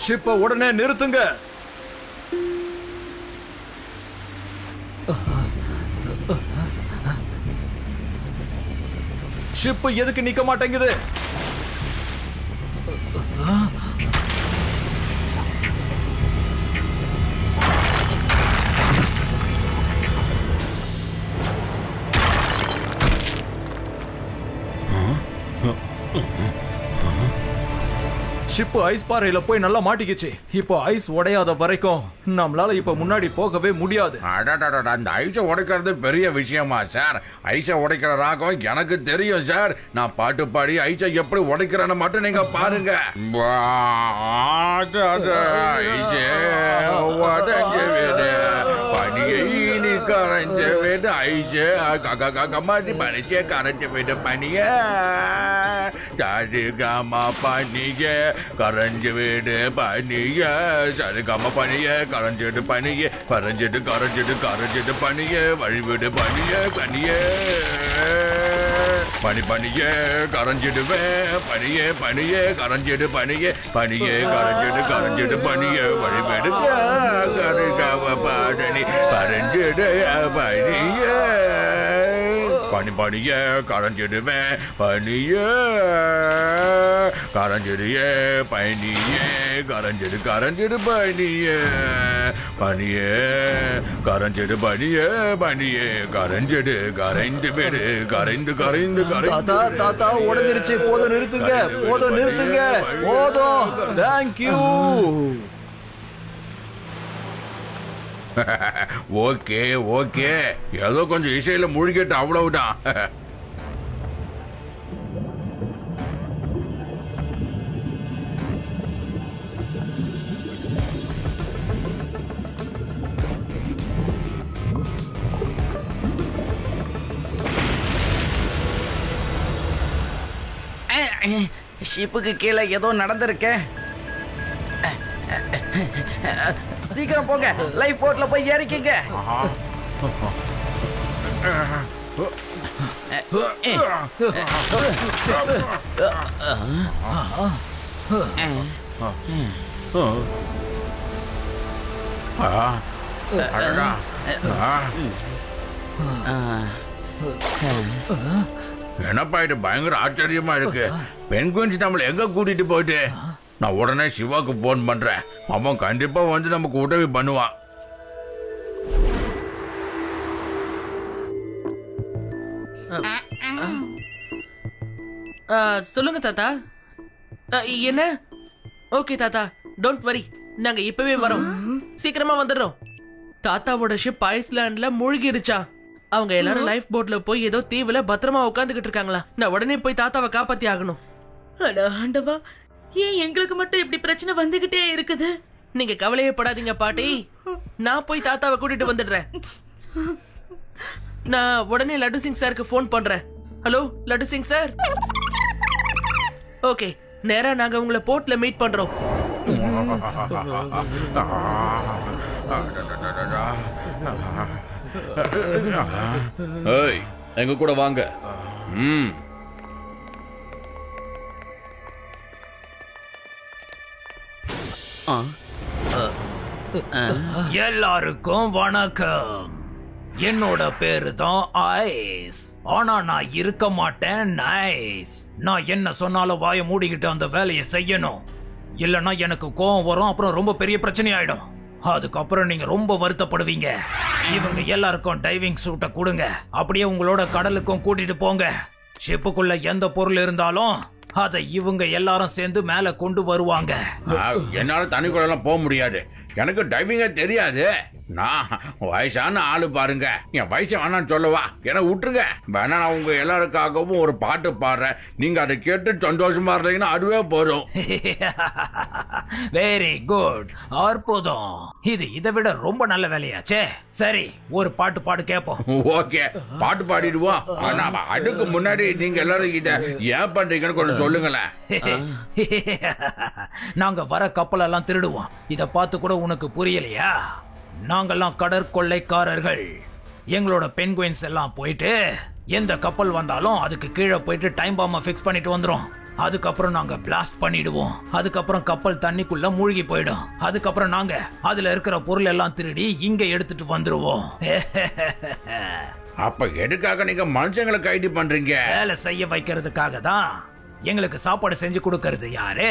ஷிப்பை உடனே நிறுத்துங்க. ஷிப் எதுக்கு நிக்க மாட்டேங்குது? ஷிப் ஐஸ் பாறையில போய் நல்லா மாட்டிக்கிச்சு. இப்போ ஐஸ் உடையாத வரைக்கும் நம்மளால இப்ப முன்னாடி போகவே முடியாது. அந்த ஐஸை உடைக்கிறது பெரிய விஷயமா சார்? ஐஸை உடைக்கிற ராகம் எனக்கு தெரியும் சார். நான் பாட்டு பாடி ஐஸை எப்படி உடைக்கிறேன்னு மட்டும் நீங்க பாருங்க. கரைஞ்ச வீடு ஐஸு கமாட்டி பறிச்சே கரைஞ்ச வீடு பனிய சரிகமா பனிய கரைஞ்சு வீடு பனிய சரிகமா பனிய கரைஞ்சிட்டு பனிய பறிஞ்சிட்டு கரைஞ்சிட்டு கரைஞ்சிட்டு பனிய வழிவிடு பனிய பனிய பனி பனிய கரைஞ்சிடுவேன் பனிய பனிய கரைஞ்சிடு பனிய பனிய கரைஞ்சிடு கரைஞ்சிடு பனிய வழிவிடு கரைகாவ பாடனி பறிஞ்சிடு பனிய பனி பனிய கரைஞ்சிடுவேன் பனிய கரைஞ்சிடுயே பனிய கரைஞ்சிடு கரைஞ்சிடு பனிய பனிய கரைஞ்சிடு பனிய பனிய கரைஞ்சிடு கரைந்து விடு கரைந்து கரைந்து தாத்தா தாத்தா உடஞ்சிருச்சு. போதும் நிறுத்துங்க, போதும் நிறுத்துங்க, போதும். தேங்க்யூ. ஓகே ஓகே, ஏதோ கொஞ்சம் இசையில முழுகிட்டு அவ்வளவுதான். ஷிப்புக்கு கீழே ஏதோ நடந்திருக்க. சீக்கிரம் போங்க, லைஃப் போட்ல போய் ஏறிக்கங்க. என்னப்பா இது பயங்கர ஆச்சரியமா இருக்கு. பெண்குஞ்சி நம்மள எங்க கூட்டிட்டு போயிட்டு? நான் உடனே சிவாக்கு போன் பண்றேன். அவன் கண்டிப்பா வந்து நமக்கு உதவி பண்ணுவான். சொல்லுங்க தாத்தா. என்ன? ஓகே தாத்தா, டோன்ட் வரி, நாங்க இப்பவே வரோம். சீக்கிரமா வந்துடுறோம். தாத்தாவோட ஷிப் ஐஸ்லாண்ட்ல மூழ்கிடுச்சா. அவங்க எல்லாரும் லைஃப் போட்ல போய் ஏதோ தீவுல பத்திரமா உட்காந்துக்கிட்டு இருக்காங்களா. நான் உடனே போய் தாத்தாவை காப்பாத்தி ஆகணும். அட ஆண்டவா, ஏன் எங்களுக்கு மட்டும் இப்படி பிரச்சனை வந்துகிட்டே இருக்குது? நீங்க கவலையே படாதீங்க பாட்டி, நான் போய் தாத்தாவை கூட்டிட்டு வந்துடுறேன். நான் உடனே லட்டு சிங் சாருக்கு போன் பண்றேன். Hello laddu Singh sir. Okay, நேரா நாங்க உங்களை போர்ட்ல மீட் பண்றோம். ஏய், எங்க கூட வாங்க. எல்லாருக்கும் வணக்கம். என்னோட பேரு தான் ஐஸ். ஆனா நான் இருக்க மாட்டேன் நைஸ். நான் என்ன சொன்னாலும் வாயை மூடிக்கிட்டு அந்த வேலையை செய்யணும். இல்லைன்னா எனக்கு கோவம் வரும், அப்புறம் ரொம்ப பெரிய பிரச்சனை ஆயிடும். அதுக்கப்புறம் நீங்க ரொம்ப வருத்தப்படுவீங்க. இவங்க எல்லாருக்கும் டைவிங் சூட்டை கொடுங்க. அப்படியே உங்களோட கடலுக்கும் கூட்டிட்டு போங்க. ஷிப்புக்குள்ள எந்த பொருள் இருந்தாலும் அதை இவங்க எல்லாரும் சேர்ந்து மேல கொண்டு வருவாங்க. என்னால தண்ணிக்குள்ள போக முடியாது, எனக்கு டைவிங்கே தெரியாது. நான் வயசான ஆளு பாருங்க, என் வயசு வேணான்னு சொல்லவா? என்ன விட்டுருங்க. வேணா நான் உங்க எல்லாருக்காகவும் ஒரு பாட்டு பாடுறேன். நீங்க அதை கேட்டு சந்தோஷமா இருந்தீங்கன்னா அதுவே போதும். வெரி குட், அற்புதம். இது இதை விட ரொம்ப நல்ல வேலையாச்சே. சரி, ஒரு பாட்டு பாடு கேட்போம். ஓகே, பாட்டு பாடிடுவோம். ஆனா அதுக்கு முன்னாடி நீங்க எல்லாரும் இத ஏன் பண்றீங்கன்னு கொஞ்சம் சொல்லுங்களேன். நாங்க வர கப்பல் எல்லாம் திருடுவோம். இத பார்த்து கூட உனக்கு புரியலையா? நாங்கெல்லாம் கடற்கொள்ளைக்காரர்கள். எங்களோட பென்குயின்ஸ் எல்லாம் போயிட்டு எந்த கப்பல் வந்தாலும் அதுக்கு கீழே போயிட்டு டைம் பாம்பை ஃபிக்ஸ் பண்ணிட்டு வந்துரும். அதுக்கப்புறம் நாங்க பிளாஸ்ட் பண்ணிடுவோம். அதுக்கப்புறம் கப்பல் தண்ணிக்குள்ள மூழ்கி போயிடும். அதுக்கப்புறம் நாங்க அதுல இருக்கிற பொருள் எல்லாம் திருடி இங்க எடுத்துட்டு வந்துருவோம். அப்ப எதுக்காக நீங்க மனுஷங்களை கைது பண்றீங்க? வேலை செய்ய வைக்கிறதுக்காக தான். எங்களுக்கு சாப்பாடு செஞ்சு கொடுக்கறது யாரு?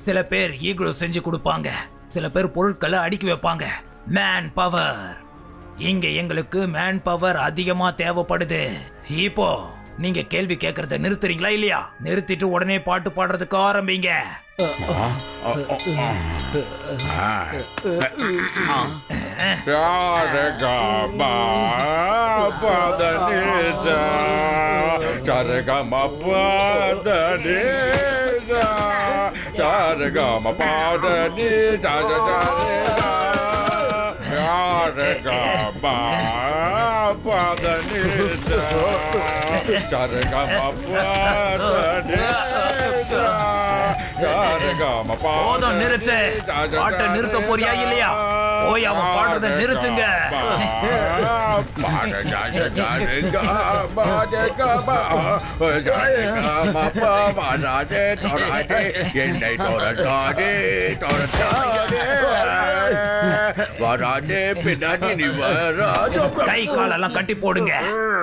சில பேர் ஈகுளோ செஞ்சு கொடுப்பாங்க, சில பேர் பொருட்களை அடுக்கி வைப்பாங்க. Man power. இங்க எங்களுக்கு மேன் பவர் அதிகமா தேவைப்படுது. இப்போ நீங்க கேள்வி கேட்கறத நிறுத்துறீங்களா இல்லையா? நிறுத்திட்டு உடனே பாட்டு பாடுறதுக்கு ஆரம்பிங்க. போதும், நிறுத்து. பாட்டை நிறுத்த போறியா இல்லையா? போய் அவன் பாடுறத நிறுத்துங்க. கை காலெல்லாம் கட்டி போடுங்க.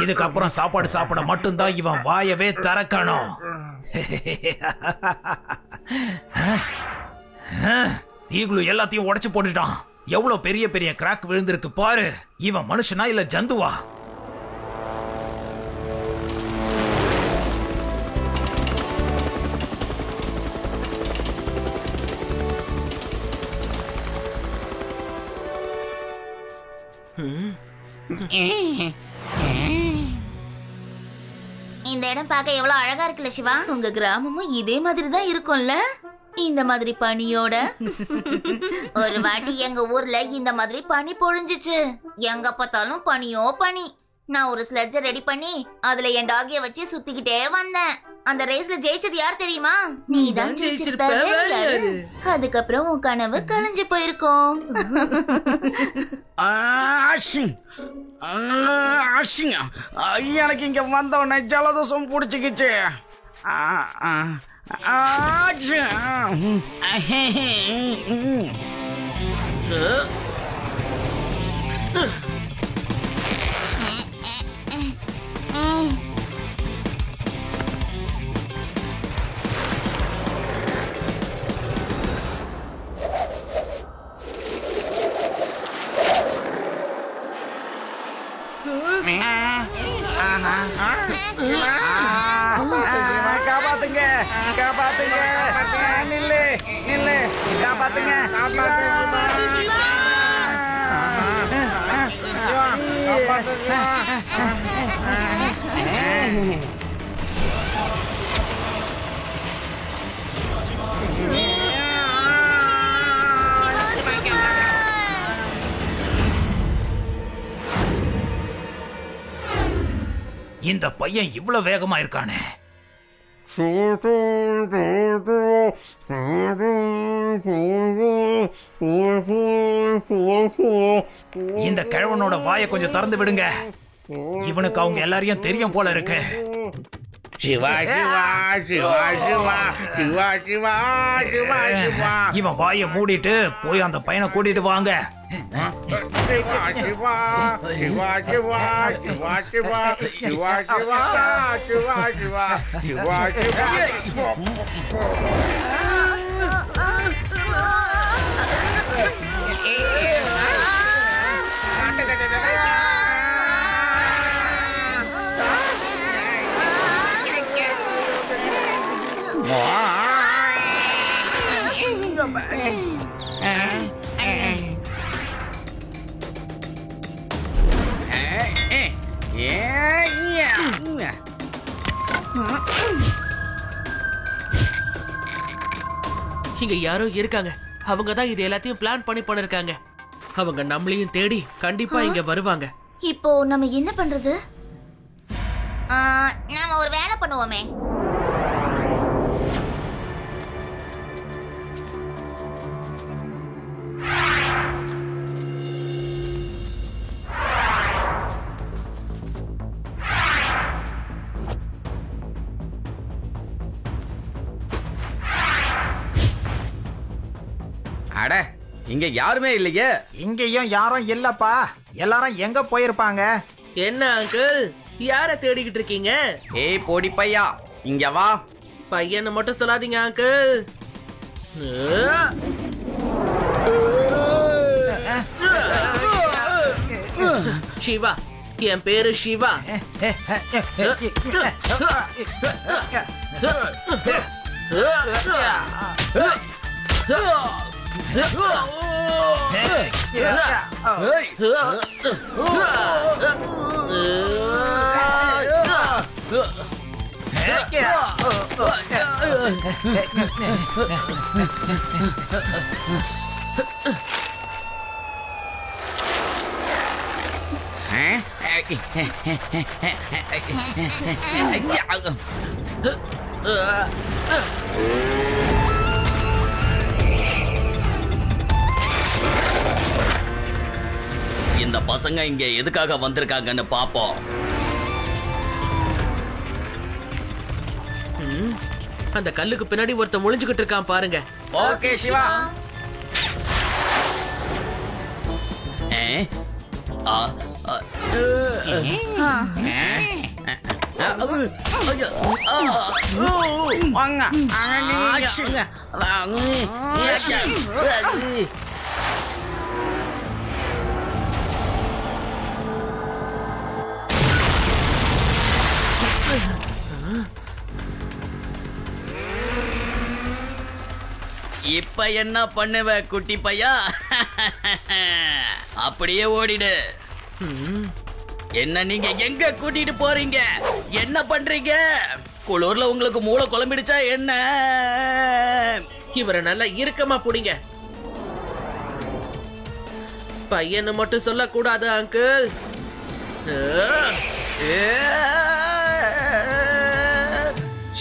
இதுக்கப்புறம் சாப்பாடு சாப்பிட மட்டும்தான் இவன் வாயவே திறக்கணும். ஈகுளு எல்லாத்தையும் உடைச்சு போட்டுட்டான். எவ்வளவு பெரிய பெரிய கிராக் விழுந்திருக்கு பாரு. இவன் மனுஷனா இல்ல ஜந்துவா? இந்த இடம் பார்க்க எவ்வளவு அழகா இருக்குல்ல சிவா? உங்க கிராமமும் இதே மாதிரி தான் இருக்கும்ல, இந்த மாதிரி பனியோட. ஒரு வாட்டி எங்க ஊர்ல இந்த மாதிரி பனி பொழிஞ்சிச்சு. எங்க பார்த்தாலும் பனியோ பனி. நான் ஒரு ஸ்லெட்ஜ ரெடி பண்ணி அதுல என் டாகிய வச்சு சுத்திக்கிட்டே வந்தேன். அந்த ரேஸ்ல ஜெயிச்சது யார் தெரியுமா? நீ தான் ஜெயிச்சிருப்ப. அதுக்கப்புறம் உன் கனவு கலைஞ்சு போயிருக்கும். எனக்கு இங்க வந்தவன ஜலதோஷம் பிடிச்சிக்கிச்சு. காப்பாத்துங்க, காப்பாத்துங்க, நில்லு நில்லு, காப்பாத்துங்க. இந்த பையன் இவ்வளவு வேகமா இருக்கானே. இந்த கிழவனோட வாயை கொஞ்சம் திறந்து விடுங்க. இவனுக்கு அவங்க எல்லாரையும் தெரியும் போல இருக்கு. சிவா சிவா சிவா சிவா சிவா சிவா சிவா சிவா. இவன் வாயை மூடிட்டு போய் அந்த பையனை கூட்டிட்டு வாங்க. சிவா சிவா சிவா சிவா சிவா சிவா சிவா சிவா சிவா சிவா சிவா. இங்க யாரோ இருக்காங்க. அவங்க தான் இது எல்லாத்தையும் பிளான் பண்ணி பண்ணிருக்காங்க. அவங்க நம்மளையும் தேடி கண்டிப்பா இங்க வருவாங்க. இப்போ நம்ம என்ன பண்றது? நாம ஒரு வேலை பண்ணுவோமே. அட இங்க யாருமே இல்லையே. இங்கேயும் யாரும் இல்லப்பா. எல்லாரும் எங்க போயிருப்பாங்க? என்ன அங்கிள், யார தேடிக்கிட்டு இருக்கீங்க? ஏய் போடி பையா, இங்க வா. பையனை மட்டும் சொல்லாதீங்க அங்கிள். சிவா, என் பேரு சிவா. இந்த பசங்க இங்க எதுக்காக வந்திருக்காங்கன்னு பாப்போம். அந்த கல்லுக்கு பின்னாடி ஒருத்தன் ஒளிஞ்சுகிட்டு இருக்கான் பாருங்க. ஓகே சிவா. இப்ப என்ன பண்ணுவ குட்டி பையா? அப்படியே ஓடிடு. என்ன நீங்க எங்க கூட்டிட்டு போறீங்க? என்ன பண்றீங்க? குளூர்ல உங்களுக்கு மூளை குழம்பிடுச்சா என்ன? இவரை நல்லா இறுக்கமா புடிங்க. பையனை மட்டும் சொல்லக்கூடாது அங்கிள்.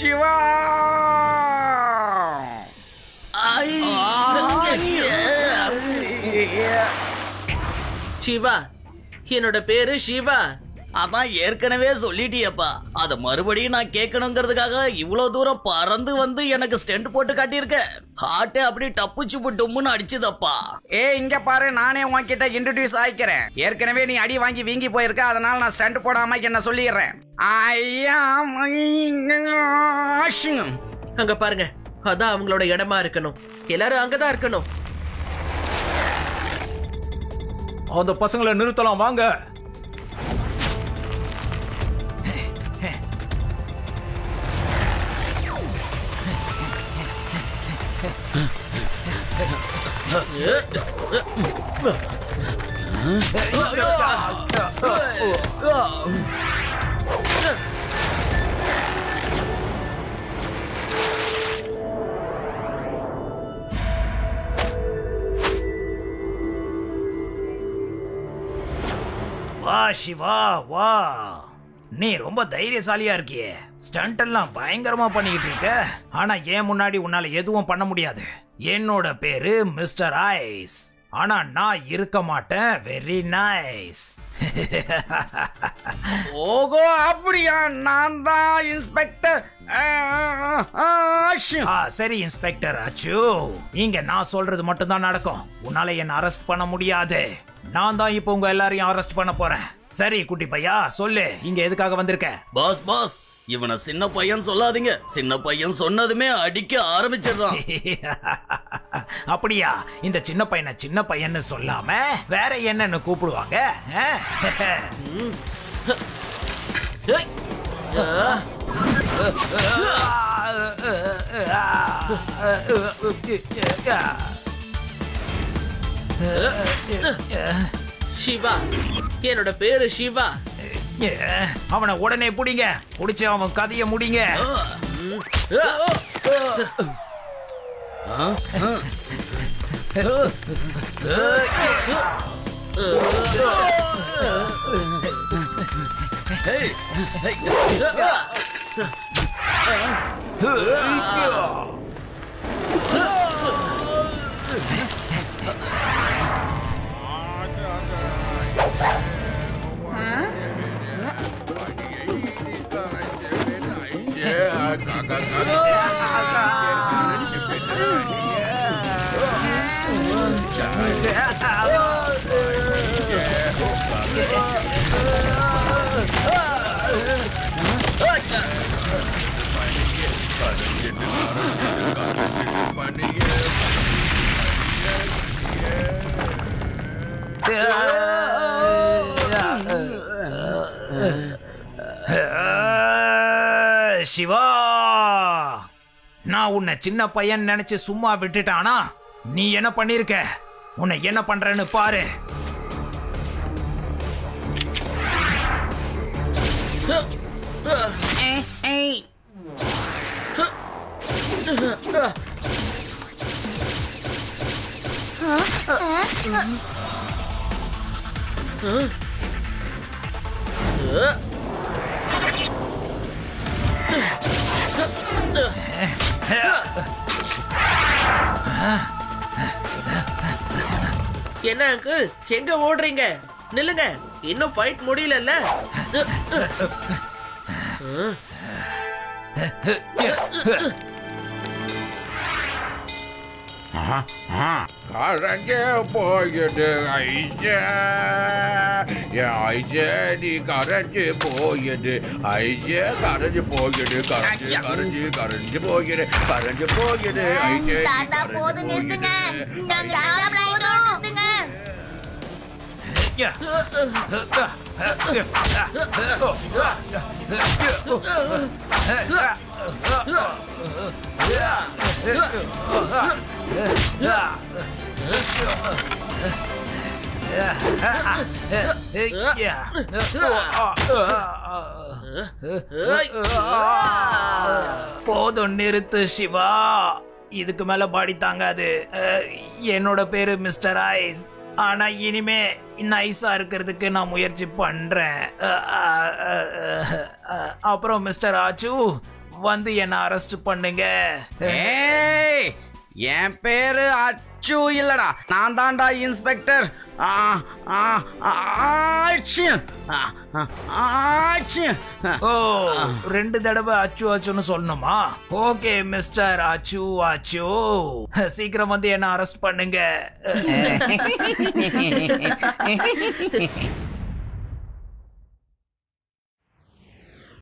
சிவா. சிவா, என்னோட பேரு சிவா. அதான் ஏற்கனவே சொல்லிட்டியப்பா. அத மறுபடியும் நான் கேட்கணுங்கிறதுக்காக இவ்வளவு தூரம் பறந்து வந்து எனக்கு ஸ்டெண்ட் போட்டு காட்டியிருக்க. ஹார்ட் அப்படி டப்புச்சு டும்முன்னு அடிச்சுதப்பா. இங்க பாரு, நானே உன்கிட்ட இன்ட்ரோடியூஸ் ஆயிக்கிறேன். ஏற்கனவே நீ அடி வாங்கி வீங்கி போயிருக்க, அதனால நான் ஸ்டண்ட் போடாம என்ன சொல்லிடுறேன். அங்க பாருங்க, அதான் அவங்களோட இடமா இருக்கணும். எல்லாரும் அங்கதான் இருக்கணும். அந்த பசங்களை நிறுத்தலாம் வாங்க. வா சிவா வா. நீ ரொம்ப தைரியசாலியா இருக்கியே. ஸ்டண்ட் எல்லாம் பயங்கரமா பண்ணிக்கிட்டு இருக்க. ஆனா ஏன் முன்னாடி உன்னால எதுவும் பண்ண முடியாது. என்னோட பேரு மிஸ்டர் ஐஸ். ஆனா நான் இருக்க மாட்டேன். Very nice. ஓகோ அப்படியா? நான் தான் இன்ஸ்பெக்டர். சரி இன்ஸ்பெக்டர் அச்சு, இங்க நான் சொல்றது மட்டும் தான் நடக்கும். உன்னால என்ன அரெஸ்ட் பண்ண முடியாது. நான் தான் இப்போ உங்க எல்லாரையும் அரெஸ்ட் பண்ண போறேன். சரி குட்டி பையா, சொல்லு, இங்க எதுக்காக வந்திருக்க? பாஸ் பாஸ், இவனை சின்ன பையன் சொல்லாதீங்க. சின்ன பையன் சொன்னதுமே அடிக்க ஆரம்பிச்சிடுறான். அப்படியா? இந்த சின்ன பையனை சின்ன பையன்னு சொல்லாம வேற என்னன்னு கூப்பிடுவாங்க? சிவா, என்னோட பேரு சிவா. அவனை உடனே புடிங்க. புடிச்சு அவன் கதைய முடிங்க. சிவா, நான் உன்னை சின்ன பையன் நினைச்சு சும்மா விட்டுட்டானா? நீ என்ன பண்ணிருக்க? உன்னை என்ன பண்றேன்னு பாரு. என்ன அங்கிள், எங்க ஓடுறீங்க? நில்லுங்க, இன்னும் ஃபைட் முடியலல்ல. கரைஞ்சு போயிடு ஐஜே, என் ஐஜே நீ கரைஞ்சு போயிடு ஐஜே, கரைஞ்சு போயிடு, கரைஞ்சு கரைஞ்சு கரைஞ்சு போயிடு, கரைஞ்சு போயிடு ஐஜே. தாத்தா போதும் நிறுத்துங்க. நாங்க தாத்தா போதும் நிறுத்துங்க. போதும் நிறுத்து சிவா, இதுக்கு மேல பாடி தாங்காது. என்னோட பேரு மிஸ்டர் ஐஸ். ஆனா இனிமே நைஸா இருக்கிறதுக்கு நான் முயற்சி பண்றேன். அப்புறம் மிஸ்டர் ஆச்சு வந்து என்ன அரெஸ்ட் பண்ணுங்க. ஏய், என் பேரு அச்சு இல்லடா, நான் தான்டா இன்ஸ்பெக்டர். ஓ, 2 தடவை அச்சு அச்சுன்னு சொல்லணுமா? ஓகே மிஸ்டர் அச்சு அச்சு, சீக்கிரம் வந்து என்ன அரெஸ்ட் பண்ணுங்க.